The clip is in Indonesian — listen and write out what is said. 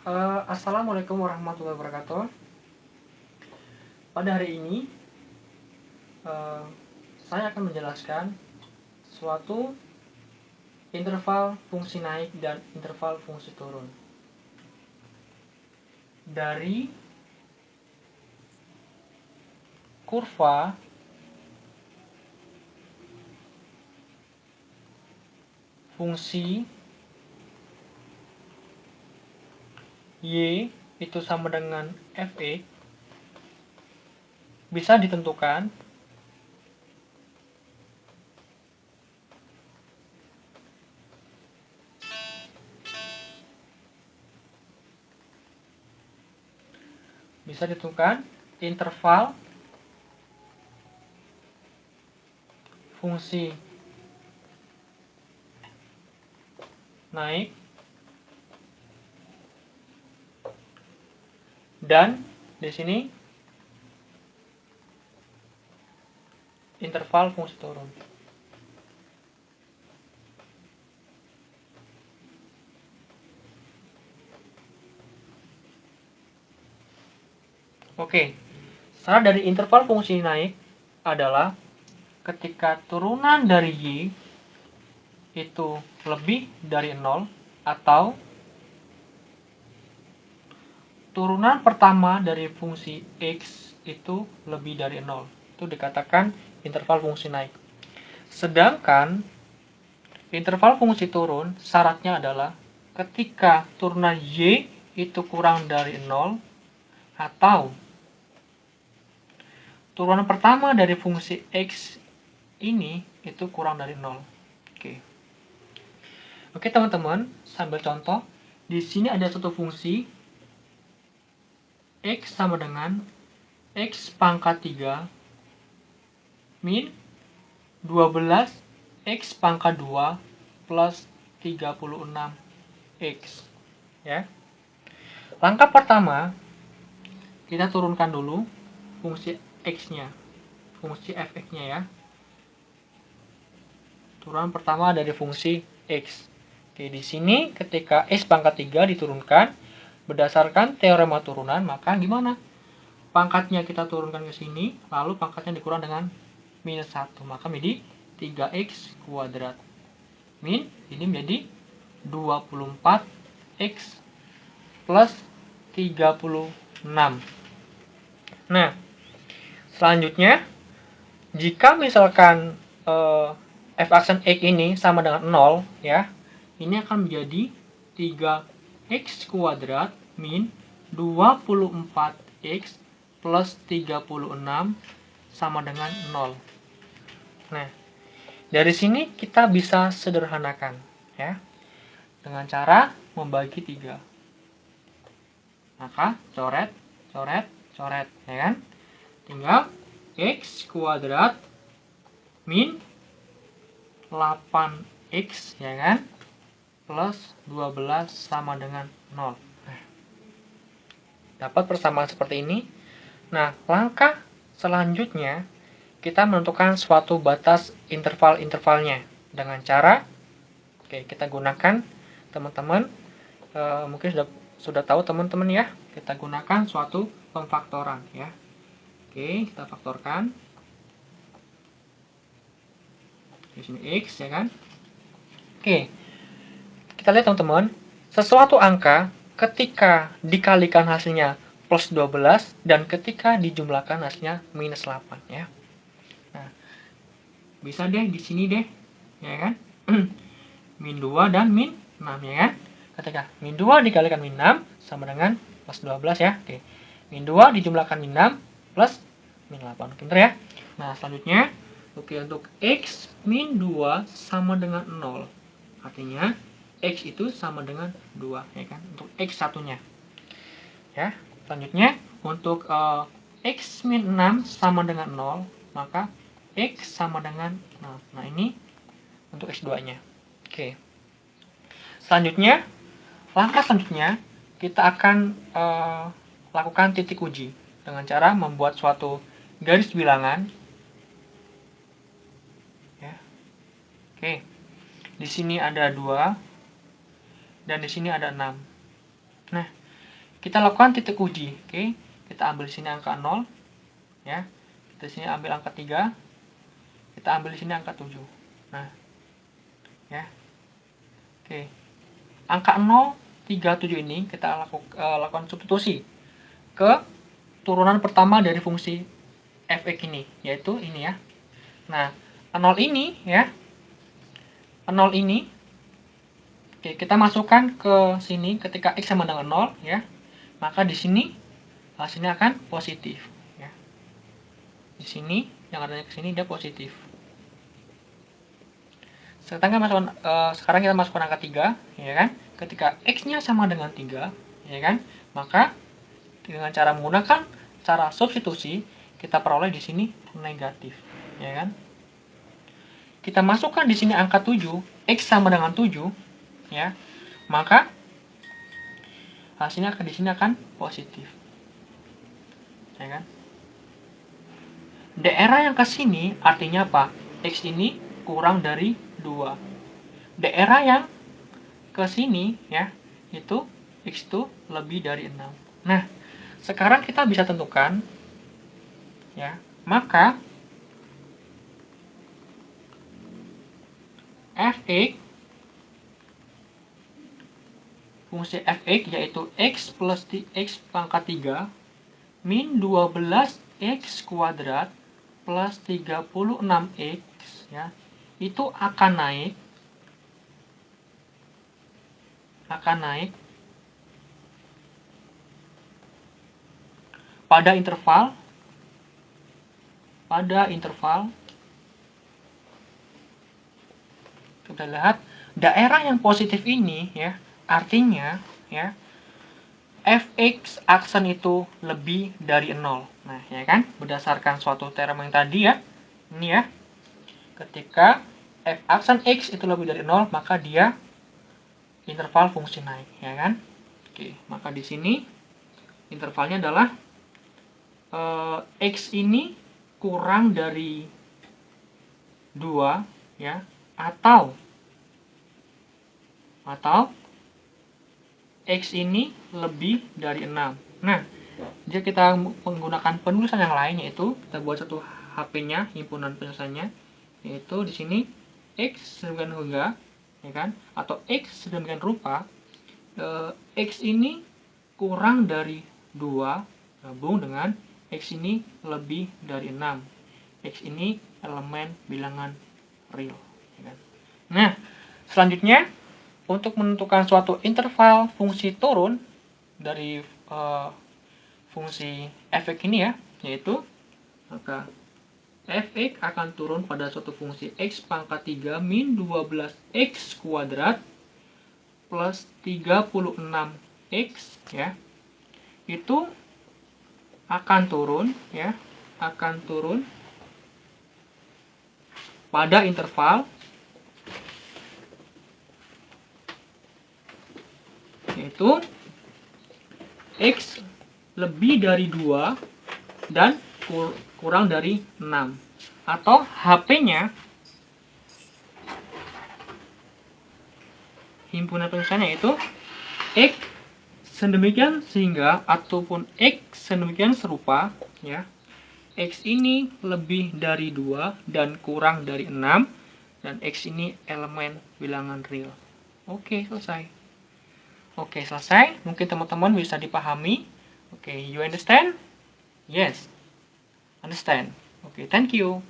Assalamualaikum warahmatullahi wabarakatuh. Pada hari ini saya akan menjelaskan suatu interval fungsi naik dan interval fungsi turun dari kurva fungsi y itu sama dengan f(x) bisa ditentukan interval fungsi naik dan di sini interval fungsi turun. Oke, syarat dari interval fungsi naik adalah ketika turunan dari y itu lebih dari 0 atau turunan pertama dari fungsi x itu lebih dari 0. Itu dikatakan interval fungsi naik. Sedangkan interval fungsi turun syaratnya adalah ketika turunan y itu kurang dari 0 atau turunan pertama dari fungsi x ini itu kurang dari 0. Oke teman-teman, sambil contoh. Di sini ada satu fungsi x sama dengan x pangkat 3 min 12 x pangkat 2 plus 36x. Ya. Langkah pertama, kita turunkan dulu fungsi x-nya, fungsi f(x)-nya ya. Turunan pertama dari fungsi x. Oke, di sini ketika x pangkat 3 diturunkan berdasarkan teorema turunan, maka gimana? Pangkatnya kita turunkan ke sini, lalu pangkatnya dikurang dengan minus 1, maka menjadi 3x kuadrat. Min, ini menjadi 24x plus 36. Nah, selanjutnya, jika misalkan f aksen x ini sama dengan 0, ya, ini akan menjadi 3x kuadrat min 24x plus 36 sama dengan 0. Nah, dari sini kita bisa sederhanakan ya dengan cara membagi 3. Maka coret, coret, coret, ya kan? Tinggal x kuadrat min 8x, ya kan? Plus 12 sama dengan 0. Nah, dapat persamaan seperti ini. Nah, langkah selanjutnya kita menentukan suatu batas interval-intervalnya dengan cara, kita gunakan teman-teman, mungkin sudah tahu teman-teman ya, kita gunakan suatu pemfaktoran ya. Kita faktorkan di sini x, ya kan? Kita lihat teman-teman, sesuatu angka ketika dikalikan hasilnya plus 12 dan ketika dijumlahkan hasilnya minus 8 ya. Nah, bisa deh di sini deh, ya kan? Min 2 dan min 6, ya kan? Ketika min 2 dikalikan min 6 sama dengan plus 12 ya. Min 2 dijumlahkan min 6 plus min 8. Benar ya? Nah, selanjutnya untuk x min 2 sama dengan 0. Artinya x itu sama dengan 2, ya kan? Untuk x satunya. Ya, selanjutnya untuk x min 6 sama dengan 0, maka x sama dengan 0. Nah, ini untuk x2-nya. Selanjutnya, langkah selanjutnya kita akan lakukan titik uji dengan cara membuat suatu garis bilangan. Ya. Di sini ada 2 dan di sini ada 6. Nah, kita lakukan titik uji. Oke, kita ambil di sini angka 0 ya. Kita di sini ambil angka 3. Kita ambil di sini angka 7. Nah, ya. Oke. Angka 0, 3, 7 ini kita lakukan substitusi ke turunan pertama dari fungsi f(x) ini, yaitu ini ya. Nah, 0 ini ya. 0 ini oke, kita masukkan ke sini ketika x sama dengan 0 ya. Maka di sini hasilnya akan positif ya. Di sini yang adanya ke sini dia positif. Sekarang kita masukkan angka 3 ya kan. Ketika x-nya sama dengan 3 ya kan, maka dengan cara menggunakan cara substitusi kita peroleh di sini negatif ya kan. Kita masukkan di sini angka 7, x sama dengan 7 ya, maka hasilnya di sini akan positif ya kan. Daerah yang ke sini artinya apa? X ini kurang dari 2. Daerah yang ke sini ya, itu x itu lebih dari 6. Nah, sekarang kita bisa tentukan ya, maka f(x), fungsi f(x) yaitu x plus x pangkat 3 min 12x kuadrat plus 36x ya, itu akan naik pada interval kita lihat daerah yang positif ini ya, artinya ya f(x) aksen itu lebih dari 0. Nah, ya kan? Berdasarkan suatu teorem yang tadi ya. Ini ya. Ketika f aksen x itu lebih dari 0, maka dia interval fungsi naik, ya kan? Oke, maka di sini intervalnya adalah x ini kurang dari 2 ya, atau x ini lebih dari 6. Nah, jika kita menggunakan penulisan yang lain, yaitu kita buat satu HP-nya, himpunan penulisannya, yaitu di sini x sedemikian rupa, ya kan? Atau x sedemikian rupa, x ini kurang dari 2 gabung dengan x ini lebih dari 6. X ini elemen bilangan real, ya kan? Nah, selanjutnya untuk menentukan suatu interval fungsi turun dari fungsi f(x) ini ya, yaitu maka f(x) akan turun pada suatu fungsi x pangkat 3 min 12x kuadrat plus 36x ya, itu akan turun ya, pada interval yaitu x lebih dari 2 dan kurang dari 6, atau HP-nya himpunan penulisannya itu x sedemikian sehingga ataupun x sedemikian serupa ya, x ini lebih dari 2 dan kurang dari 6, dan x ini elemen bilangan real. Oke, selesai. Oke, selesai. Mungkin teman-teman bisa dipahami. Oke, you understand? Yes, understand. Okay, thank you.